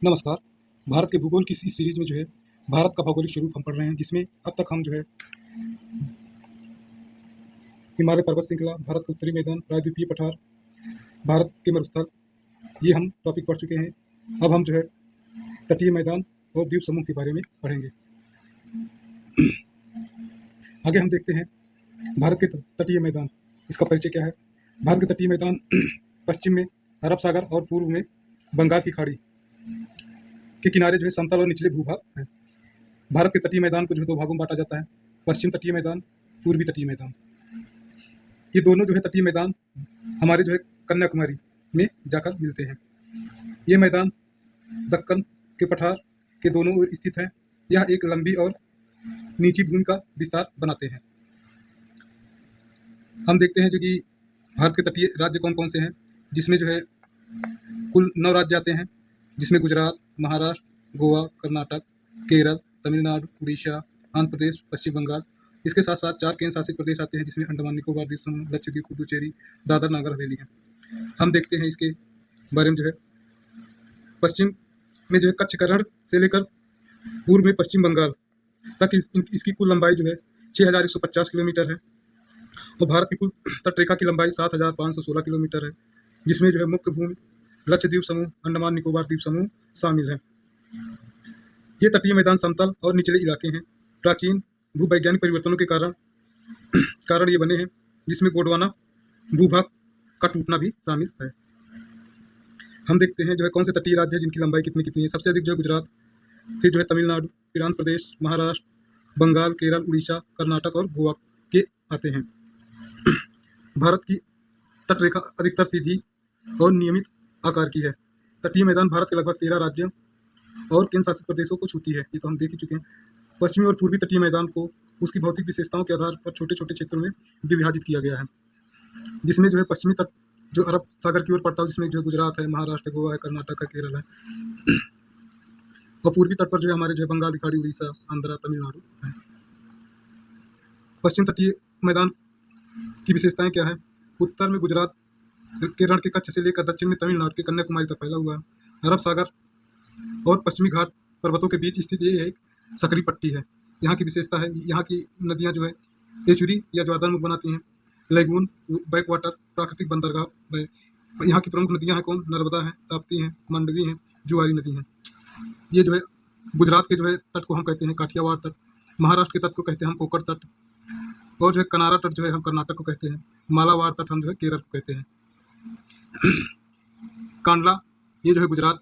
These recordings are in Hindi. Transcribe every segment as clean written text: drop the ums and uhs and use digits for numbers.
नमस्कार। भारत के भूगोल की इस सीरीज में जो है भारत का भौगोलिक स्वरूप हम पढ़ रहे हैं, जिसमें अब तक हम जो है हिमालय पर्वत श्रृंखला, भारत के उत्तरी मैदान, प्रायद्वीपीय पठार, भारत के मरुस्थल, ये हम टॉपिक पढ़ चुके हैं। अब हम जो है तटीय मैदान और द्वीप समूह के बारे में पढ़ेंगे। आगे हम देखते हैं भारत के तटीय मैदान, इसका परिचय क्या है। भारत के तटीय मैदान पश्चिम में अरब सागर और पूर्व में बंगाल की खाड़ी के किनारे जो है समतल और निचले भूभाग हैं। भारत के तटीय मैदान को जो है दो भागों में बांटा जाता है, पश्चिम तटीय मैदान, पूर्वी तटीय मैदान। ये दोनों जो है तटीय मैदान हमारे जो है कन्याकुमारी में जाकर मिलते हैं। ये मैदान दक्कन के पठार के दोनों ओर स्थित है। यह एक लंबी और नीची भूमि का विस्तार बनाते हैं। हम देखते हैं जो कि भारत के तटीय राज्य कौन कौन से हैं, जिसमें जो है कुल 9 राज्य आते हैं, जिसमें गुजरात, महाराष्ट्र, गोवा, कर्नाटक, केरल, तमिलनाडु, उड़ीसा, आंध्र प्रदेश, पश्चिम बंगाल। इसके साथ साथ 4 केंद्र शासित प्रदेश आते हैं, जिसमें अंडमान निकोबार द्वीप समूह, लक्षद्वीप, पुडुचेरी, दादर नगर हवेली है। हम देखते हैं इसके बारे में जो है पश्चिम में जो है कच्छ करण से लेकर पूर्व में पश्चिम बंगाल तक इसकी कुल लंबाई जो है 6150 किलोमीटर है और भारत की कुल तटरेखा की लंबाई 7516 किलोमीटर है, जिसमें जो है मुख्य भूमि लक्षद्वीप समूह, अंडमान निकोबार द्वीप समूह शामिल है। ये तटीय मैदान समतल और निचले इलाके हैं। प्राचीन भूवैज्ञानिक परिवर्तनों के कारण ये बने हैं, जिसमें गोंडवाना भूभाग का टूटना भी शामिल है। हम देखते हैं जो है कौन से तटीय राज्य है जिनकी लंबाई कितनी कितनी है। सबसे अधिक जो है गुजरात, फिर जो है तमिलनाडु, फिर आंध्र प्रदेश, महाराष्ट्र, बंगाल, केरल, उड़ीसा, कर्नाटक और गोवा के आते हैं। भारत की तटरेखा अधिकतर सीधी और नियमित आकार की है। तटीय मैदान भारत के लगभग 13 राज्यों और केंद्र शासित प्रदेशों को छूती है। ये तो हम देख ही चुके हैं। पश्चिमी और पूर्वी तटीय मैदान को उसकी भौतिक विशेषताओं के आधार पर छोटे छोटे क्षेत्रों में विभाजित किया गया है, जिसमें जो है पश्चिमी तट जो अरब सागर की ओर पड़ता है, जिसमें जो गुजरात है, महाराष्ट्र, गोवा है, कर्नाटक है, केरल है, और पूर्वी तट पर जो है हमारे जो है बंगाल की खाड़ी, उड़ीसा, आंध्र, तमिलनाडु है। पश्चिम तटीय मैदान की विशेषताएं क्या है। उत्तर में गुजरात के रण के कच्छ से लेकर दक्षिण में तमिलनाडु के कन्याकुमारी तक फैला हुआ है। अरब सागर और पश्चिमी घाट पर्वतों के बीच स्थित ये एक सकरी पट्टी है। यहाँ की विशेषता है, यहाँ की नदियाँ जो है एचुरी या ज्वारदार बनाती हैं। लेगून, बैक वाटर, प्राकृतिक बंदरगाह। यहाँ की प्रमुख नदियाँ हैं कौन, नर्मदा है, ताप्ती है, मंडवी है, जुआरी नदी है। ये जो है गुजरात के जो है तट को हम कहते हैं काठियावाड़ तट, महाराष्ट्र के तट को कहते हैं हम कोकर तट, और जो है कनारा तट जो है हम कर्नाटक को कहते हैं, मालाबार तट हम जो है केरल को कहते हैं। कांडला ये जो है गुजरात,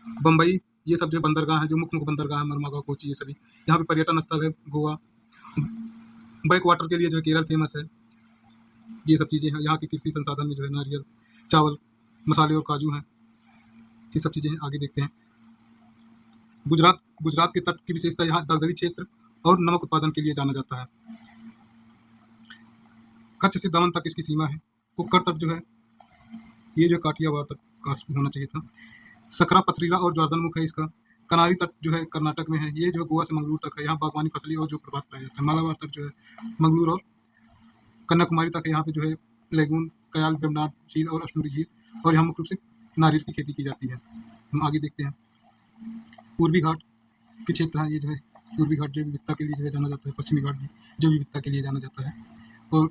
बम्बई ये सब जो बंदरगाह हैं, जो मुख्य मुख्य बंदरगाह है, मरमागांव, कोची, ये सभी यहाँ पे पर्यटन स्थल है। गोवा, बैक वाटर के लिए जो है केरल फेमस है। ये सब चीज़ें हैं। यहाँ के कृषि संसाधन में जो है नारियल, चावल, मसाले और काजू हैं। ये सब चीज़ें हैं। आगे देखते हैं गुजरात के तट की विशेषता, यहाँ दलदली क्षेत्र और नमक उत्पादन के लिए जाना जाता है। कच्छ से दमन तक इसकी सीमा है। कुक्कर तट जो है ये जो काठियावाड़ तट का होना चाहिए था। सकरा, पथरीला और ज्वारदामुख है इसका। कनारी तट जो है कर्नाटक में है। ये जो है गोवा से मंगलूर तक है। यहाँ बागवानी, फसली और जो प्रभाव पाया जाता है। मालाबार तट जो है मंगलूर और कन्याकुमारी तक है। यहाँ पे जो है लेगून, कयाल, बेमनाड झील और अश्नूरी झील, और यहाँ मुख्य रूप से नारियल की खेती की जाती है। हम आगे देखते हैं पूर्वी घाट के क्षेत्र है। ये जो है पूर्वी घाट जैव विविधता के लिए जो है जाना जाता है। पश्चिमी घाट भी जैव विविधता के लिए जाना जाता है। और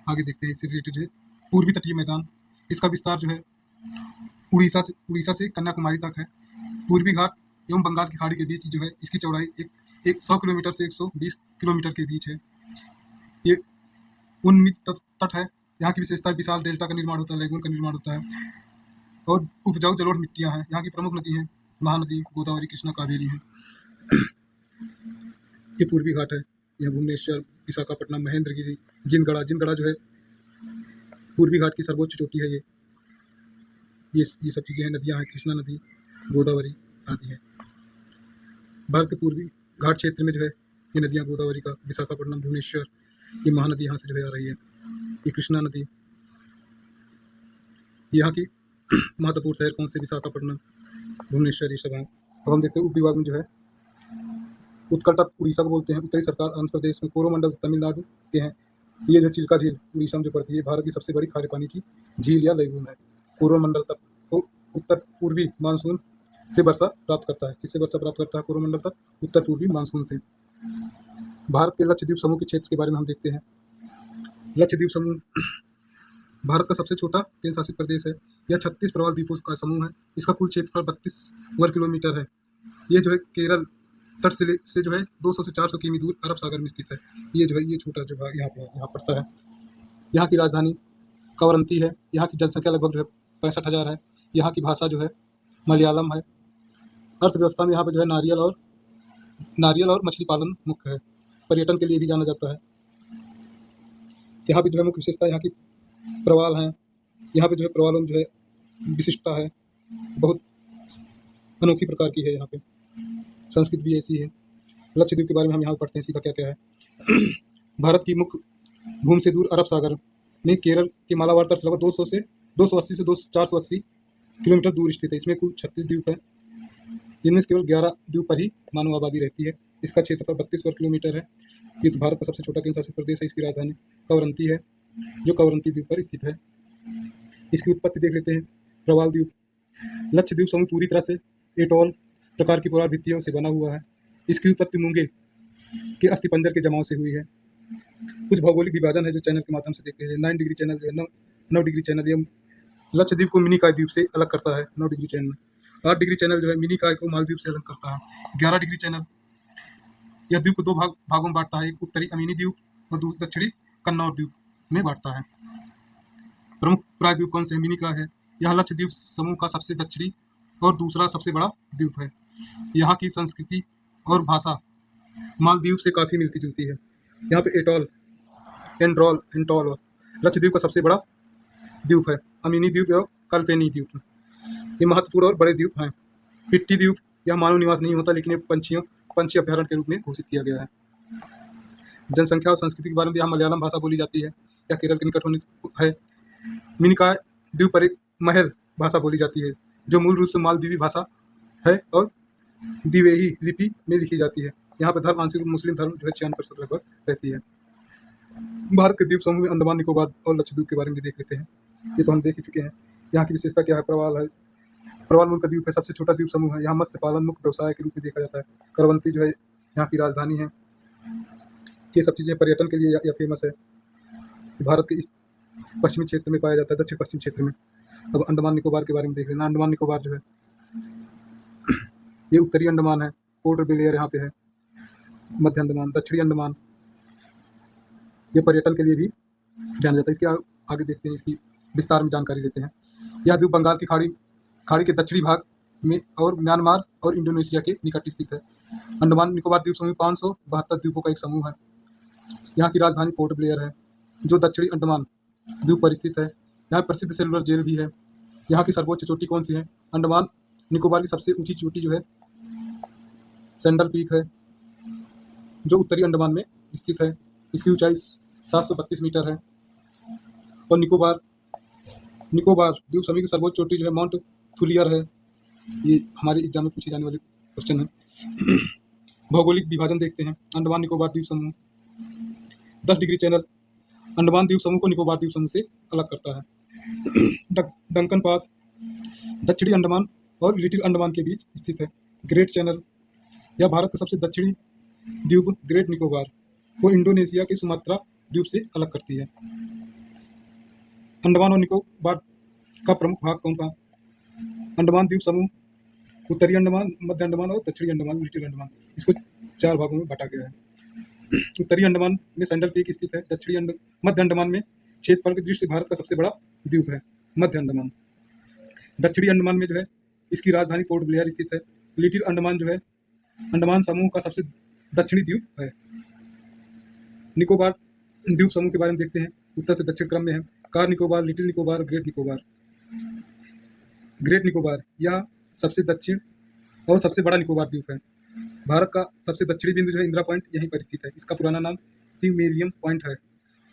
आगे देखते हैं इससे रिलेटेड जो है पूर्वी तटीय मैदान, इसका विस्तार जो है उड़ीसा से कन्याकुमारी तक है। पूर्वी घाट एवं बंगाल की खाड़ी के बीच जो है इसकी चौड़ाई एक 100 किलोमीटर से 120 किलोमीटर के बीच है। ये उन्मित तट है। यहाँ की विशेषता विशाल डेल्टा का निर्माण होता है, लेगून का निर्माण होता है, और उपजाऊ जलोढ़ मिट्टियाँ हैं। यहाँ की प्रमुख नदी हैं महानदी, गोदावरी, कृष्णा, कावेरी है। ये पूर्वी घाट है। यह भुवनेश्वर, विशाखापट्टनम, महेंद्रगिरी, जिनगढ़ा जो है पूर्वी घाट की सर्वोच्च चोटी है। ये सब चीज़ें हैं। नदियाँ हैं कृष्णा नदी, गोदावरी आदि है। भारत के पूर्वी घाट क्षेत्र में जो है ये नदियाँ गोदावरी का, विशाखापट्टनम, भुवनेश्वर, ये महानदी यहाँ से जो है आ रही है। ये कृष्णा नदी। यहाँ की महत्वपूर्ण शहर कौन से, विशाखापट्टनम, भुवनेश्वर, ये सब हैं। अब हम देखते हैं उप विभाग में जो है उत्कल तट उड़ीसा को बोलते हैं। उत्तरी सरकार आंध्र प्रदेश में, कोरोमंडल तमिलनाडु के हैं। ये जो चिल्का झील उड़ीसा में जो पड़ती है, भारत की सबसे बड़ी खारे पानी की झील या लेगून है। कोरोमंडल तट को उत्तर पूर्वी मानसून से वर्षा प्राप्त करता है। किससे वर्षा प्राप्त करता है? कोरोमंडल तक उत्तर पूर्वी मानसून से। भारत के लक्षद्वीप समूह के क्षेत्र के बारे में हम देखते हैं। लक्षद्वीप समूह भारत का सबसे छोटा केंद्र शासित प्रदेश है। यह 36 प्रवाल द्वीपों का समूह है। इसका कुल क्षेत्रफल 32 वर्ग किलोमीटर है। ये जो है केरल तट से जो है 200 से 400 किमी दूर अरब सागर में स्थित है। ये जो है ये छोटा जो भाग यहाँ पड़ता है। यहाँ की राजधानी कवरंती है। यहाँ की जनसंख्या लगभग जो है 65,000 है। यहाँ की भाषा जो है मलयालम है। अर्थव्यवस्था में यहाँ पे जो है नारियल और मछली पालन मुख्य है। पर्यटन के लिए भी जाना जाता है। यहाँ पे जो है मुख्य विशेषता यहाँ की प्रवाल हैं। यहाँ पे जो है प्रवालों में जो है विशिष्टता है, बहुत अनोखी प्रकार की है। यहाँ पे संस्कृति भी ऐसी है। लक्षद्वीप के बारे में हम यहाँ पढ़ते हैं सीधा क्या क्या है। भारत की मुख्य भूमि से दूर अरब सागर में केरल के मालाबार तट से लगभग 280 से 480 किलोमीटर दूर स्थित है। इसमें कुल 36 द्वीप है, जिनमें से केवल 11 द्वीप पर ही मानव आबादी रहती है। इसका क्षेत्रफल 32 वर्ग किलोमीटर है। ये तो भारत का सबसे छोटा केंद्र शासित प्रदेश है। इसकी राजधानी कवरंती है, जो कवरंती द्वीप पर स्थित है। इसकी उत्पत्ति देख लेते हैं। प्रवाल द्वीप लक्षद्वीप समूह पूरी तरह से एटॉल प्रकार की पुनरावृत्तियों से बना हुआ है। इसकी उत्पत्ति मूंगे के अस्थिपंजर के जमाव से हुई है। कुछ भौगोलिक विभाजन है जो चैनल के माध्यम से देखते हैं। 9 डिग्री चैनल जो है 9 डिग्री चैनल ये लक्षद्वीप को मिनी काय द्वीप से अलग करता है। 9 डिग्री चैनल 8 डिग्री चैनल जो है मिनी काय को मालदीव से अलग करता है। 11 डिग्री चैनल यह द्वीप को 2 भागों में बांटता है। एक उत्तरी अमीनी द्वीप और दक्षिणी कन्नौर द्वीप में बांटता है। प्रमुख प्रायद्वीप कौन से है? मिनी काय है। यह लक्षद्वीप समूह का सबसे दक्षिणी और दूसरा सबसे बड़ा द्वीप है। यहाँ की संस्कृति और भाषा मालदीव से काफ़ी मिलती जुलती है। यहाँ पे एंटोल लक्षद्वीप का सबसे बड़ा द्वीप है। अमीनी द्वीप और कल्पेनी द्वीप ये महत्वपूर्ण और बड़े द्वीप हैं। पिट्टी द्वीप यह मानव निवास नहीं होता, लेकिन ये पंछी अभ्यारण्य के रूप में घोषित किया गया है। जनसंख्या और संस्कृति के बारे में यहाँ मलयालम भाषा बोली जाती है। यह केरल के निकट होने है। मिनिकॉय द्वीप पर एक महल भाषा बोली जाती है, जो मूल रूप से मालदीवी भाषा है और दिवेही लिपि में लिखी जाती है। यहाँ पर धर्म आंशिक मुस्लिम धर्म जो है 96% लगभग रहती है। भारत के द्वीप समूह में अंडमान निकोबार और लक्षद्वीप के बारे में देख लेते हैं। ये तो हम देख ही चुके हैं। यहाँ की विशेषता क्या है? प्रवाल है। प्रवाल मूल का द्वीप है, सबसे छोटा द्वीप समूह है। यहाँ मत्स्य पालन मुख्य व्यवसाय के रूप में देखा जाता है। करवंती जो है यहाँ की राजधानी है। ये सब चीज़ें पर्यटन के लिए यह फेमस है। भारत के इस पश्चिमी क्षेत्र में पाया जाता है, दक्षिण पश्चिम क्षेत्र में। अब अंडमान निकोबार के बारे में देख लेना। अंडमान निकोबार जो है ये उत्तरी अंडमान है। पोर्ट ब्लेयर यहाँ पे है। मध्य अंडमान, दक्षिणी अंडमान ये पर्यटन के लिए भी जाना जाता है। इसके आगे देखते हैं, इसकी विस्तार में जानकारी लेते हैं। यह द्वीप बंगाल की खाड़ी के दक्षिणी भाग में और म्यांमार और इंडोनेशिया के निकट स्थित है। अंडमान निकोबार द्वीप समूह 572 द्वीपों का एक समूह है। यहाँ की राजधानी पोर्ट ब्लेयर है, जो दक्षिणी अंडमान द्वीप पर स्थित है। यहाँ प्रसिद्ध सेलुलर जेल भी है। यहाँ की सर्वोच्च चोटी कौन सी है? अंडमान निकोबार की सबसे ऊंची चोटी जो है सैंडल पीक है, जो उत्तरी अंडमान में स्थित है। इसकी ऊंचाई 732 मीटर है। और निकोबार द्वीप समूह की सर्वोच्च चोटी जो है माउंट थुलियर है। ये हमारे एग्जाम में पूछे जाने वाले क्वेश्चन है। भौगोलिक विभाजन देखते हैं। अंडमान निकोबार द्वीप समूह 10 डिग्री चैनल अंडमान द्वीप समूह को निकोबार द्वीप समूह से अलग करता है। डंकन पास दक्षिणी अंडमान और लिटिल अंडमान के बीच स्थित है। ग्रेट चैनल यह भारत का सबसे दक्षिणी द्वीप ग्रेट निकोबार को इंडोनेशिया के सुमात्रा द्वीप से अलग करती है। अंडमान और निकोबार का प्रमुख भाग कौन सा? अंडमान द्वीप समूह उत्तरी अंडमान, मध्य अंडमान और दक्षिणी अंडमान लिटिल अंडमान। इसको 4 भागों में बांटा गया है। उत्तरी अंडमान में सैंडल पीक स्थित है। मध्य अंडमान में क्षेत्रफल की दृष्टि से भारत का सबसे बड़ा द्वीप है मध्य अंडमान। दक्षिणी अंडमान में जो है इसकी राजधानी पोर्ट ब्लेयर स्थित है। लिटिल अंडमान जो है अंडमान समूह का सबसे दक्षिणी द्वीप है। निकोबार द्वीप समूह के बारे में देखते हैं। उत्तर से दक्षिण क्रम में है। Car Nicobar, little Nicobar, great Nicobar. Great Nicobar यह सबसे दक्षिण और सबसे बड़ा निकोबार द्वीप है। भारत का सबसे दक्षिणी बिंदु जो है इंदिरा पॉइंट यहीं पर स्थित है। इसका पुराना नाम टिमेलियम पॉइंट है।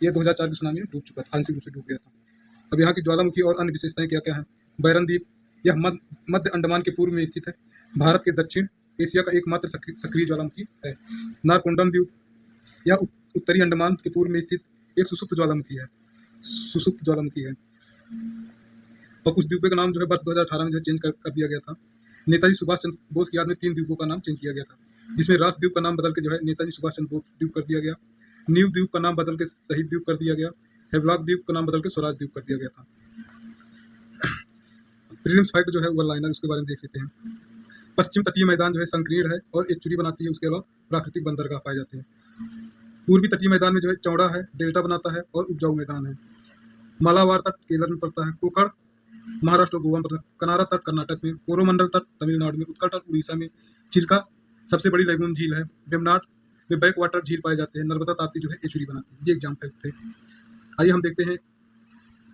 यह 2004 की सुनामी में डूब चुका था, आंशिक रूप से डूब गया था। अब यहाँ की ज्वालामुखी और अन्य विशेषताएं क्या क्या हैं? बैरन द्वीप यह मध्य अंडमान के पूर्व में स्थित है। भारत के दक्षिण एशिया का एकमात्र सक्रिय ज्वालामुखी है। नारकोंडम द्वीप यह उत्तरी अंडमान के पूर्व में स्थित एक सुसुप्त ज्वालामुखी है। और कुछ द्वीपों का नाम जो है वर्ष 2018 में जो चेंज कर दिया गया था। नेताजी सुभाष चंद्र बोस की याद में 3 द्वीपों का नाम चेंज किया गया था, जिसमें राष्ट्र द्वीप का नाम बदल के जो है नेताजी सुभाष चंद्र बोस द्वीप कर दिया गया, नील द्वीप का नाम बदल के शहीद द्वीप कर दिया गया, हेवलॉक द्वीप का नाम बदल के स्वराज द्वीप कर दिया गया था। प्रीलिम्स फाइट जो है वन लाइनर, उसके बारे में देख लेते हैं। पश्चिम तटीय मैदान जो है संकीर्ण है और एस्चुरी बनाती है, उसके अलावा प्राकृतिक बंदरगाह पाए जाते हैं। पूर्वी तटीय मैदान में जो है चौड़ा है, डेल्टा बनाता है और उपजाऊ मैदान है। मालाबार तट केरल में पड़ता है, कोकण महाराष्ट्र और गोवा में पड़ता है, कनारा तट कर्नाटक में, कोरोमंडल तट तमिलनाडु में, उत्कल तट उड़ीसा में, चिल्का सबसे बड़ी लैगून झील है, वेम्बनाड में बैक वाटर झील पाए जाते हैं, नर्मदा ताप्ती जो है एस्चुरी बनाती है। ये एग्जाम फैक्ट थे। आइए हम देखते हैं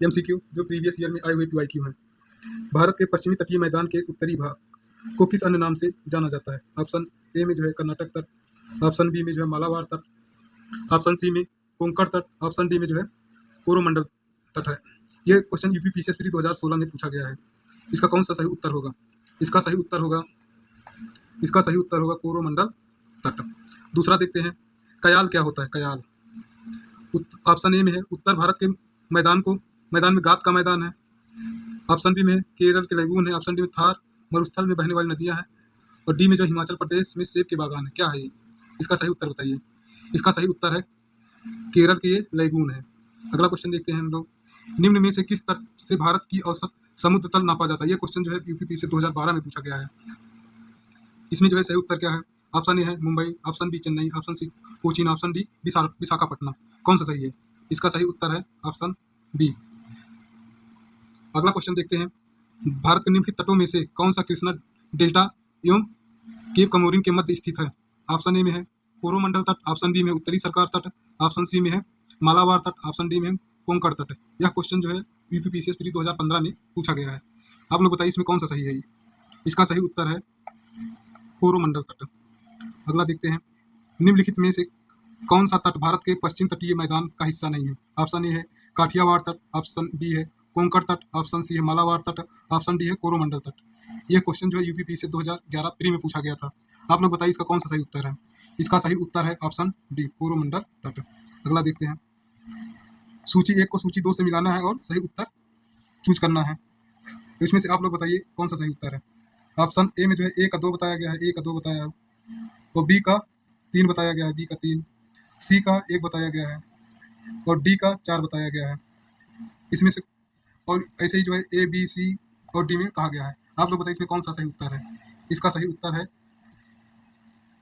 एमसीक्यू जो प्रीवियस ईयर में आए हुए पीवाईक्यू हैं। भारत के पश्चिमी तटीय मैदान के उत्तरी भाग को किस अन्य नाम से जाना जाता है? ऑप्शन ए में जो है कर्नाटक तट, ऑप्शन बी में जो है मालाबार तट, ऑप्शन सी में कोंकण तट, ऑप्शन डी में जो है कोरोमंडल तट है। ये क्वेश्चन यूपी पीसीएस प्री 2016 में पूछा गया है। इसका कौन सा सही उत्तर होगा? इसका सही उत्तर होगा कोरोमंडल तट। दूसरा देखते हैं, कयाल क्या होता है? कयाल ऑप्शन ए में है उत्तर भारत के मैदान में गाद का मैदान है, ऑप्शन बी में केरल के लैगून है, ऑप्शन डी में थार मरुस्थल में बहने वाली नदियां हैं, और डी में जो हिमाचल प्रदेश में सेब के बागान है। क्या है ये? इसका सही उत्तर बताइए। इसका सही उत्तर है केरल के ये लैगून है। अगला क्वेश्चन देखते हैं हम लोग, निम्न में से किस तट से भारत की औसत समुद्र तल नापा जाता है? ये क्वेश्चन जो है यूपी से 2012 में पूछा गया है। इसमें जो है सही उत्तर क्या है? ऑप्शन ए है Mumbai, option B Chennai, option C Cochin, option D Visakhapatnam. कौन सा सही है? इसका सही उत्तर है ऑप्शन बी। अगला क्वेश्चन देखते हैं, भारत के निम्नलिखित तटों में से कौन सा कृष्णा डेल्टा एवं केप कमोरिन के मध्य स्थित है? ऑप्शन ए में है कोरोमंडल तट, ऑप्शन बी में उत्तरी सरकार तट, ऑप्शन सी में है मालाबार तट, ऑप्शन डी में कोंकण तट। यह क्वेश्चन जो है यूपी पीसीएस प्री 2015 में पूछा गया है। आप लोग बताइए इसमें कौन सा सही है? इसका सही उत्तर है कोरोमंडल तट। अगला देखते हैं, निम्नलिखित में से कौन सा तट भारत के पश्चिम तटीय मैदान का हिस्सा नहीं है? ऑप्शन ए है काठियावाड़ तट, ऑप्शन बी है कोंकण तट, ऑप्शन सी है मालाबार तट, ऑप्शन डी है कोरोमंडल तट। यह क्वेश्चन जो है यूपी से 2011 प्री में पूछा गया था। आप लोग बताइए इसका कौन सा सही उत्तर है? इसका सही उत्तर है ऑप्शन डी कोरोमंडल तट। अगला देखते हैं, सूची 1 को सूची 2 से मिलाना है और सही उत्तर चूज करना है। तो इसमें से आप लोग बताइए कौन सा सही उत्तर है? ऑप्शन ए में जो है ए का 2 बताया गया है, ए का 2 बताया है, और बी का 3 बताया गया है, बी का 3, सी का 1 बताया गया है, और डी का 4 बताया गया है। इसमें से और ऐसे ही जो है ए बी सी और डी में कहा गया है। आप लोग बताइए इसमें कौन सा सही उत्तर है? इसका सही उत्तर है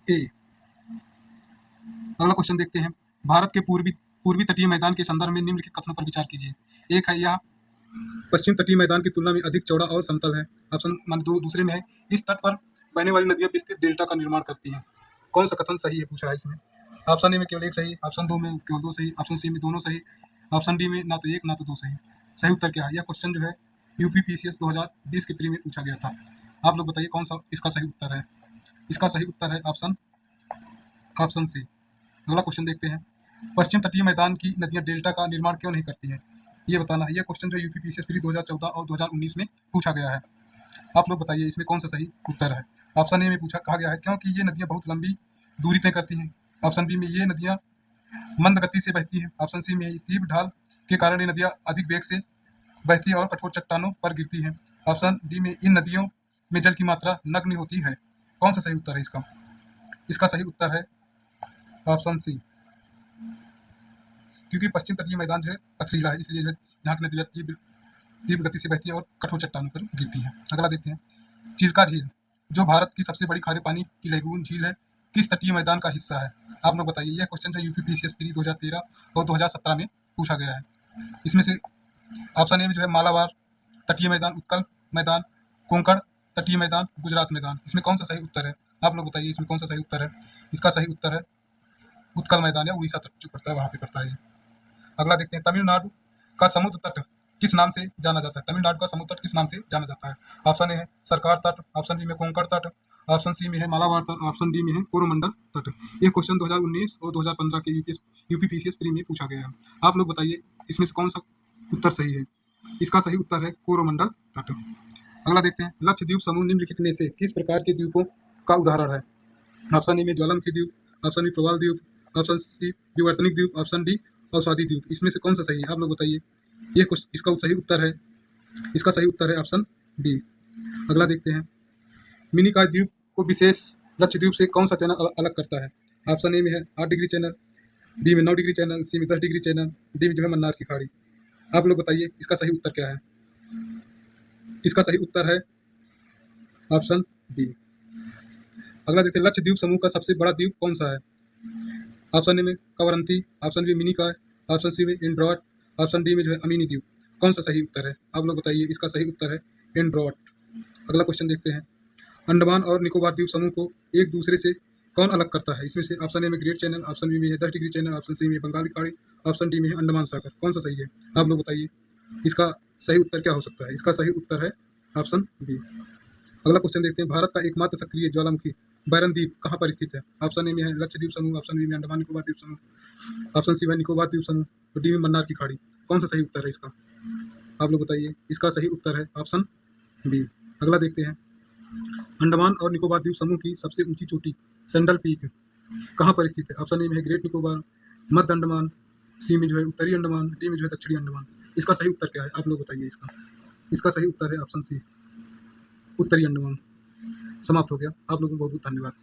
ए। अगला क्वेश्चन देखते हैं, भारत के पूर्वी तटीय मैदान के संदर्भ में निम्नलिखित कथनों पर विचार कीजिए। एक है, यह पश्चिम तटीय मैदान की तुलना में अधिक चौड़ा और समतल है। ऑप्शन दूसरे में है, इस तट पर बहने वाली नदियां विस्तृत डेल्टा का निर्माण करती हैं। कौन सा कथन सही है पूछा है इसमें? ऑप्शन ए में केवल 1 सही, ऑप्शन 2 में केवल 2 सही, ऑप्शन सी में दोनों सही, ऑप्शन डी में ना तो 1 ना तो 2 सही। सही उत्तर क्या है? यह क्वेश्चन जो है यूपी पीसीएस 2020 के प्री में पूछा गया था। आप लोग बताइए कौन सा इसका सही उत्तर है? इसका सही उत्तर है ऑप्शन सी। अगला क्वेश्चन देखते हैं, पश्चिम तटीय मैदान की नदियां डेल्टा का निर्माण क्यों नहीं करती हैं? ये बताना है। यह क्वेश्चन जो यूपी पीसीएस प्री 2014 और 2019 में पूछा गया है। आप लोग बताइए इसमें कौन सा सही उत्तर है? ऑप्शन ए में कहा गया है क्योंकि ये नदियां बहुत लंबी दूरी तय करती हैं, ऑप्शन बी में ये नदियां मंद गति से बहती हैं, ऑप्शन सी में तीव्र ढाल के कारण ये नदियां अधिक वेग से बहती है और कठोर चट्टानों पर गिरती हैं, ऑप्शन डी में इन नदियों में जल की मात्रा नगण्य होती है। कौन सा सही उत्तर है इसका? इसका सही उत्तर है ऑप्शन सी, क्योंकि पश्चिम तटीय मैदान जो है पथरीला है, इसलिए जो है यहाँ की नदियां तीव्र गति से बहती है और कठोर चट्टानों पर गिरती हैं। अगला देखते हैं, चिल्का झील जो भारत की सबसे बड़ी खारे पानी की लैगून झील है, किस तटीय मैदान का हिस्सा है? आप लोग बताइए। यह क्वेश्चन जो यूपी पीसीएस प्री 2013 और 2017 में पूछा गया है। इसमें से ऑप्शन ए में जो है मालाबार तटीय मैदान, उत्कल मैदान, कोंकण तटीय मैदान, गुजरात मैदान। इसमें कौन सा सही उत्तर है? आप लोग बताइए इसमें कौन सा सही उत्तर है? इसका सही उत्तर है उत्कल मैदान या उड़ीसा तट जो पड़ता है वहां पे पड़ता है। अगला देखते हैं, तमिलनाडु का समुद्र तट किस नाम से जाना जाता है? तमिलनाडु का समुद्र तट किस नाम से जाना जाता है? ऑप्शन ए है सरकार तट, ऑप्शन बी में कोंकण तट, ऑप्शन सी में है मालाबार तट, ऑप्शन डी में है कोरोमंडल तट। यह क्वेश्चन 2019 और 2015 के यूपी पीसीएस प्री में पूछा गया है। आप लोग बताइए इसमें से कौन सा उत्तर सही है? इसका सही उत्तर है कोरोमंडल तट। अगला देखते हैं, लक्षद्वीप समूह निम्नलिखित में से किस प्रकार के द्वीपों का उदाहरण है? ऑप्शन ए में ज्वालामुखी द्वीप, ऑप्शन बी प्रवाल द्वीप, ऑप्शन सी विवर्तनिक द्वीप, ऑप्शन डी अवसादी द्वीप। इसमें से कौन सा सही है? आप लोग बताइए। इसका सही उत्तर है ऑप्शन बी। अगला देखते हैं, मिनिकॉय द्वीप को विशेष लक्षद्वीप से कौन सा चैनल अलग करता है? ऑप्शन ए में है 8 डिग्री चैनल, बी में 9 डिग्री चैनल, सी में 10 डिग्री चैनल, डी में जो है मन्नार की खाड़ी। आप लोग बताइए इसका सही उत्तर क्या है? इसका सही उत्तर है ऑप्शन बी। अगला देखते हैं, लक्षद्वीप समूह का सबसे बड़ा द्वीप कौन सा है? ऑप्शन ए में Kavaratti, option B Minicoy, option C में एंड्रोट, ऑप्शन डी में जो है अमीनी द्वीप। कौन सा सही उत्तर है? आप लोग बताइए इसका सही उत्तर है एंड्रोट। अगला क्वेश्चन देखते हैं, अंडमान और निकोबार द्वीप समूह को एक दूसरे से कौन अलग करता है? इसमें से ऑप्शन ए में ग्रेट चैनल, ऑप्शन बी में है 10 डिग्री चैनल, ऑप्शन सी में बंगाल की खाड़ी, ऑप्शन डी में है अंडमान सागर। कौन सा सही है? आप लोग बताइए इसका सही उत्तर क्या हो सकता है? इसका सही उत्तर है ऑप्शन बी। अगला क्वेश्चन देखते हैं, भारत का एकमात्र सक्रिय ज्वालामुखी बैरन द्वीप कहाँ पर स्थित है? ऑप्शन ए में है लक्षद्वीप समूह, ऑप्शन बी में अंडमान निकोबार द्वीप समूह, ऑप्शन सी है निकोबार द्वीप समूह, और डी में मन्नार की खाड़ी। कौन सा सही उत्तर है इसका? आप लोग बताइए इसका सही उत्तर है ऑप्शन बी। अगला देखते हैं, अंडमान और निकोबार द्वीप समूह की सबसे ऊंची चोटी सैंडल पीक कहाँ पर स्थित है? ऑप्शन ए में है ग्रेट निकोबार, मध्य अंडमान, सी में जो है उत्तरी अंडमान, डी में जो है दक्षिणी अंडमान। इसका सही उत्तर क्या है? आप लोग बताइए इसका सही उत्तर है ऑप्शन सी, उत्तरी अंडमान। समाप्त हो गया। आप लोगों को बहुत बहुत धन्यवाद।